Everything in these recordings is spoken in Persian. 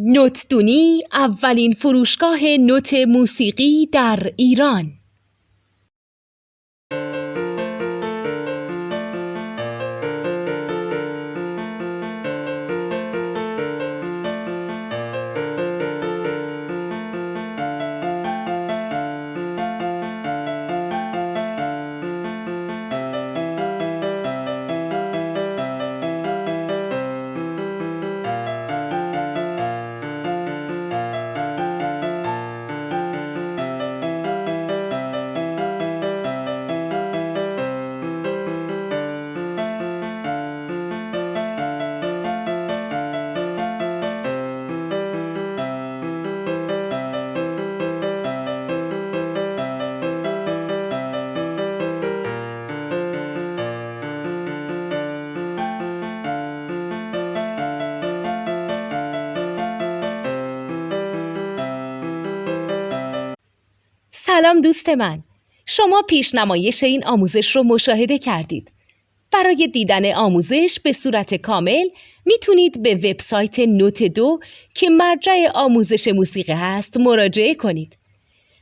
نوتدونی اولین فروشگاه نوت موسیقی در ایران. سلام دوست من، شما پیشنمایش این آموزش رو مشاهده کردید. برای دیدن آموزش به صورت کامل میتونید به وبسایت نوت 2 که مرجع آموزش موسیقی هست مراجعه کنید.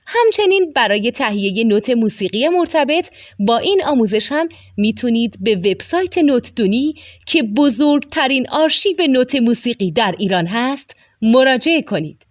همچنین برای تهیه نوت موسیقی مرتبط با این آموزش هم میتونید به وبسایت نوتدونی که بزرگترین آرشیو نوت موسیقی در ایران هست مراجعه کنید.